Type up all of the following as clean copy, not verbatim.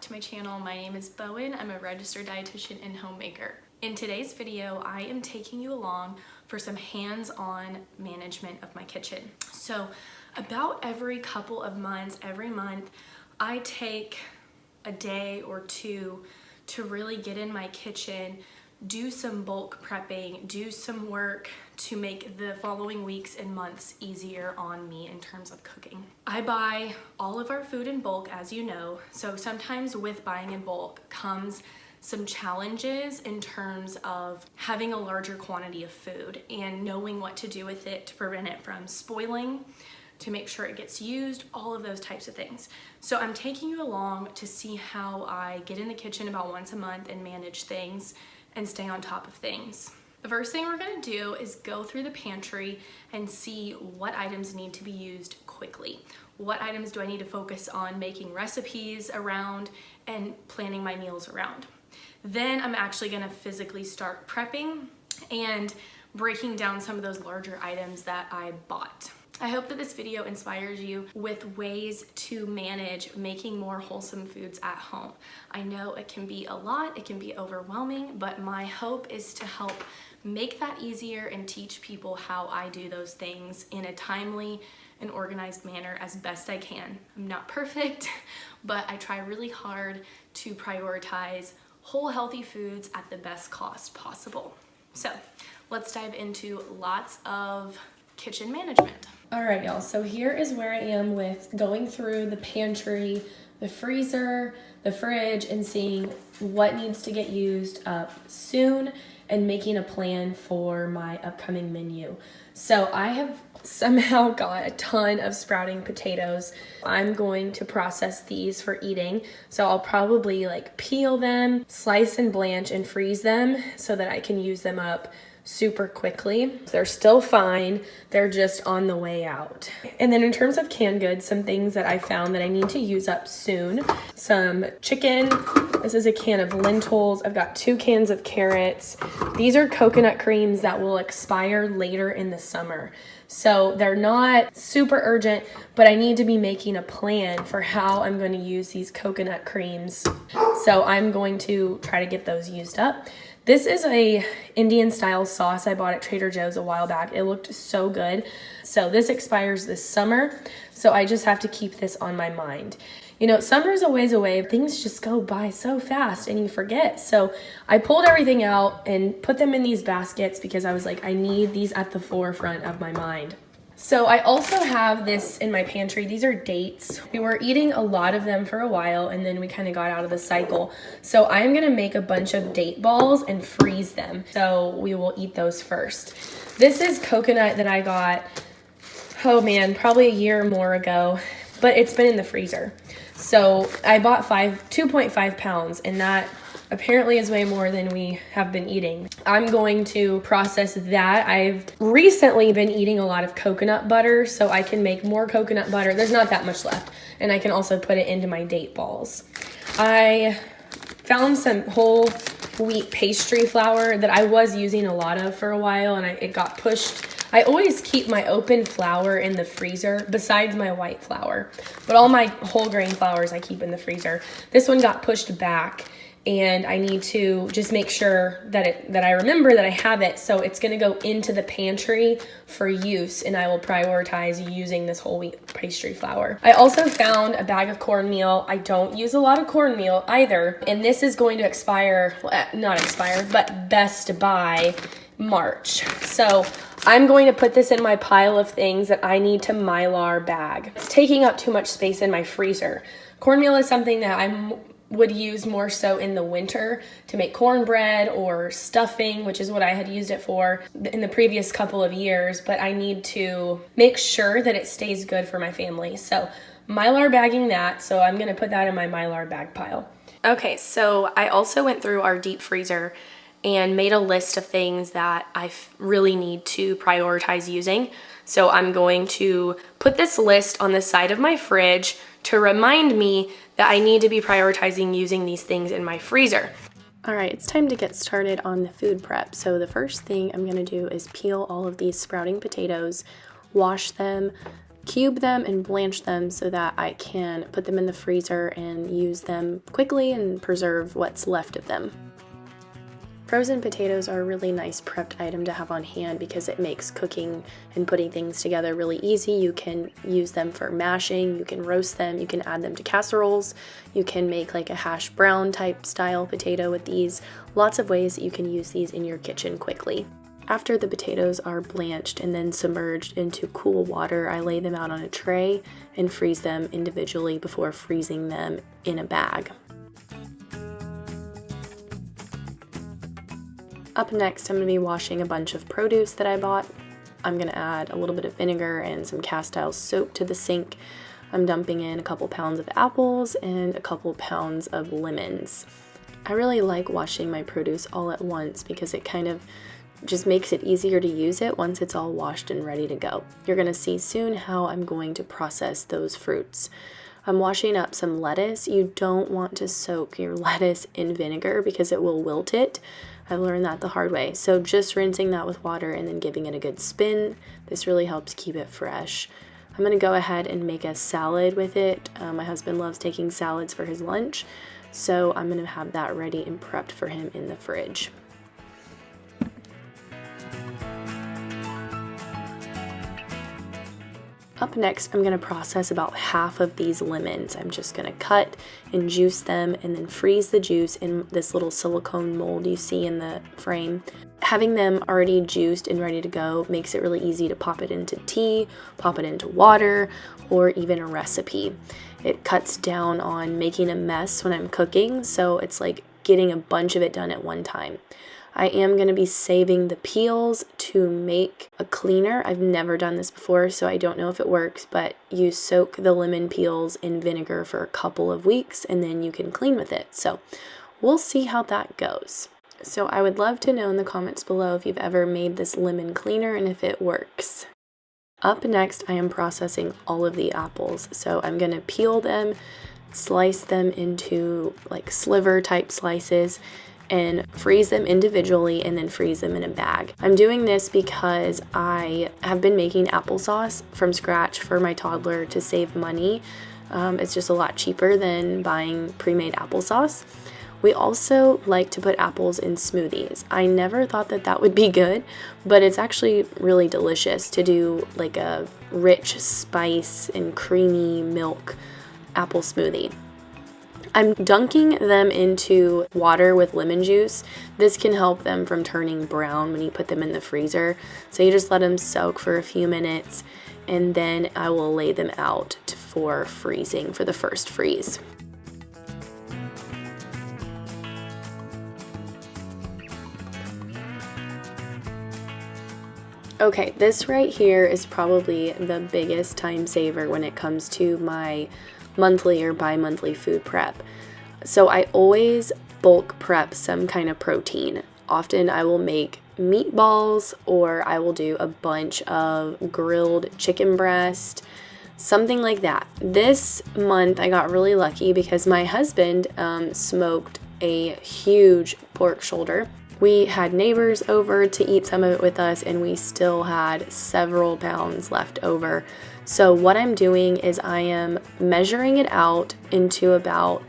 back to my channel. My name is Bowen. I'm a registered dietitian and homemaker. In today's video, I am taking you along for some hands-on management of my kitchen. So about every couple of months, every month, I take a day or two to really get in my kitchen, do some bulk prepping, do some work to make the following weeks and months easier on me in terms of cooking. I buy all of our food in bulk, as you know, so sometimes with buying in bulk comes some challenges in terms of having a larger quantity of food and knowing what to do with it to prevent it from spoiling, to make sure it gets used, all of those types of things. So I'm taking you along to see how I get in the kitchen about once a month and manage things and stay on top of things. The first thing we're gonna do is go through the pantry and see what items need to be used quickly. What items do I need to focus on making recipes around and planning my meals around? Then I'm actually gonna physically start prepping and breaking down some of those larger items that I bought. I hope that this video inspires you with ways to manage making more wholesome foods at home. I know it can be a lot, it can be overwhelming, but my hope is to help make that easier and teach people how I do those things in a timely and organized manner as best I can. I'm not perfect, but I try really hard to prioritize whole healthy foods at the best cost possible. So let's dive into lots of kitchen management. All right, y'all, so here is where I am with going through the pantry, the freezer, the fridge, and seeing what needs to get used up soon and making a plan for my upcoming menu. So I have somehow got a ton of sprouting potatoes. I'm going to process these for eating. So I'll probably peel them, slice and blanch and freeze them so that I can use them up super quickly. They're still fine, they're just on the way out. And then in terms of canned goods, some things that I found that I need to use up soon. Some chicken, this is a can of lentils, I've got 2 cans of carrots. These are coconut creams that will expire later in the summer. So they're not super urgent, but I need to be making a plan for how I'm going to use these coconut creams. So I'm going to try to get those used up. This is a Indian style sauce I bought at Trader Joe's a while back. It looked so good. So this expires this summer, so I just have to keep this on my mind. You know, summer's a ways away. Things just go by so fast and you forget. So I pulled everything out and put them in these baskets because I was like, I need these at the forefront of my mind. So I also have this in my pantry. These are dates. We were eating a lot of them for a while and then we kind of got out of the cycle. So I'm gonna make a bunch of date balls and freeze them. So we will eat those first. This is coconut that I got, oh man, probably a year or more ago, but it's been in the freezer. So I bought 2.5 pounds and that apparently is way more than we have been eating. I'm going to process that. I've recently been eating a lot of coconut butter, so I can make more coconut butter. There's not that much left, and I can also put it into my date balls. I found some whole wheat pastry flour that I was using a lot of for a while, and it got pushed. I always keep my open flour in the freezer besides my white flour, but all my whole grain flours I keep in the freezer. This one got pushed back, and I need to just make sure that I remember that I have it. So it's gonna go into the pantry for use, and I will prioritize using this whole wheat pastry flour. I also found a bag of cornmeal. I don't use a lot of cornmeal either, and this is going to expire, well, not expire, but best by March. So I'm going to put this in my pile of things that I need to Mylar bag. It's taking up too much space in my freezer. Cornmeal is something that I would use more so in the winter to make cornbread or stuffing, which is what I had used it for in the previous couple of years, but I need to make sure that it stays good for my family. So Mylar bagging that, so I'm gonna put that in my Mylar bag pile. Okay, so I also went through our deep freezer and made a list of things that I really need to prioritize using. So I'm going to put this list on the side of my fridge to remind me that I need to be prioritizing using these things in my freezer. All right, it's time to get started on the food prep. So the first thing I'm gonna do is peel all of these sprouting potatoes, wash them, cube them and blanch them so that I can put them in the freezer and use them quickly and preserve what's left of them. Frozen potatoes are a really nice prepped item to have on hand because it makes cooking and putting things together really easy. You can use them for mashing, you can roast them, you can add them to casseroles, you can make like a hash brown type style potato with these. Lots of ways that you can use these in your kitchen quickly. After the potatoes are blanched and then submerged into cool water, I lay them out on a tray and freeze them individually before freezing them in a bag. Up next, I'm going to be washing a bunch of produce that I bought. I'm going to add a little bit of vinegar and some cast iron soap to the sink. I'm dumping in a couple pounds of apples and a couple pounds of lemons. I really like washing my produce all at once because it kind of just makes it easier to use it once it's all washed and ready to go. You're going to see soon how I'm going to process those fruits. I'm washing up some lettuce. You don't want to soak your lettuce in vinegar because it will wilt it. I learned that the hard way. So just rinsing that with water and then giving it a good spin. This really helps keep it fresh. I'm going to go ahead and make a salad with it. My husband loves taking salads for his lunch, so I'm going to have that ready and prepped for him in the fridge. Up next, I'm going to process about half of these lemons. I'm just going to cut and juice them and then freeze the juice in this little silicone mold you see in the frame. Having them already juiced and ready to go makes it really easy to pop it into tea, pop it into water, or even a recipe. It cuts down on making a mess when I'm cooking, so it's like getting a bunch of it done at one time. I am going to be saving the peels to make a cleaner. I've never done this before, so I don't know if it works, but you soak the lemon peels in vinegar for a couple of weeks and then you can clean with it. So we'll see how that goes. So I would love to know in the comments below if you've ever made this lemon cleaner and if it works. Up next, I am processing all of the apples. So I'm going to peel them, slice them into like sliver type slices, and freeze them individually and then freeze them in a bag. I'm doing this because I have been making applesauce from scratch for my toddler to save money. It's just a lot cheaper than buying pre-made applesauce. We also like to put apples in smoothies. I never thought that that would be good, but it's actually really delicious to do like a rich spice and creamy milk apple smoothie. I'm dunking them into water with lemon juice. This can help them from turning brown when you put them in the freezer. So you just let them soak for a few minutes and then I will lay them out for freezing for the first freeze. Okay, this right here is probably the biggest time saver when it comes to my monthly or bi-monthly food prep. So I always bulk prep some kind of protein. Often I will make meatballs or I will do a bunch of grilled chicken breast, something like that. This month I got really lucky because my husband smoked a huge pork shoulder. We had neighbors over to eat some of it with us and we still had several pounds left over. So what I'm doing is I am measuring it out into about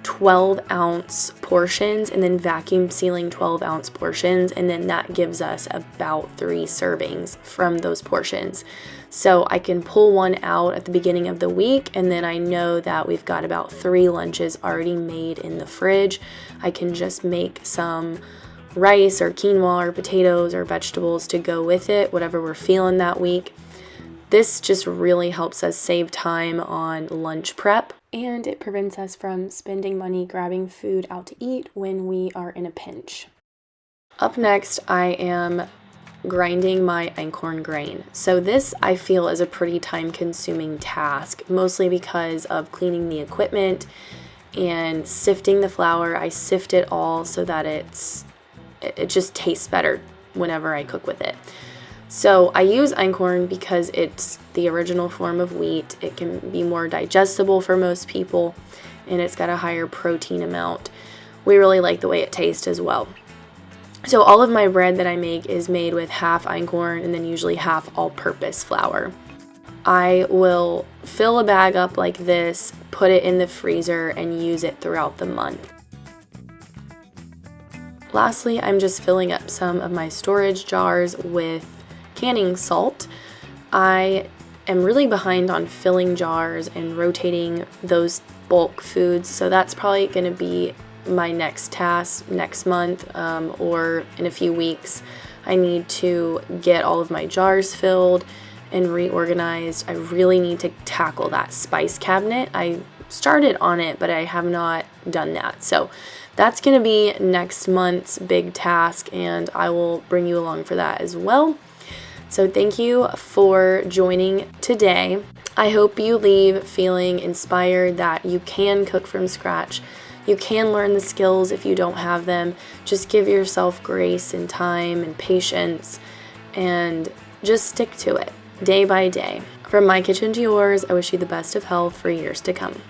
12-ounce portions and then vacuum sealing 12-ounce portions, and then that gives us about 3 servings from those portions. So I can pull one out at the beginning of the week and then I know that we've got about 3 lunches already made in the fridge. I can just make some rice or quinoa or potatoes or vegetables to go with it, whatever we're feeling that week. This just really helps us save time on lunch prep, and it prevents us from spending money grabbing food out to eat when we are in a pinch. Up next, I am grinding my einkorn grain. So this I feel is a pretty time-consuming task, mostly because of cleaning the equipment and sifting the flour. I sift it all so that it just tastes better whenever I cook with it. So I use einkorn because it's the original form of wheat. It can be more digestible for most people and it's got a higher protein amount. We really like the way it tastes as well. So all of my bread that I make is made with half einkorn and then usually half all-purpose flour. I will fill a bag up like this, put it in the freezer, and use it throughout the month. Lastly, I'm just filling up some of my storage jars with canning salt. I am really behind on filling jars and rotating those bulk foods, so that's probably going to be my next task next month or in a few weeks. I need to get all of my jars filled and reorganized. I really need to tackle that spice cabinet. I started on it, but I have not done that. So that's going to be next month's big task, and I will bring you along for that as well. So thank you for joining today. I hope you leave feeling inspired that you can cook from scratch. You can learn the skills if you don't have them. Just give yourself grace and time and patience, and just stick to it day by day. From my kitchen to yours, I wish you the best of health for years to come.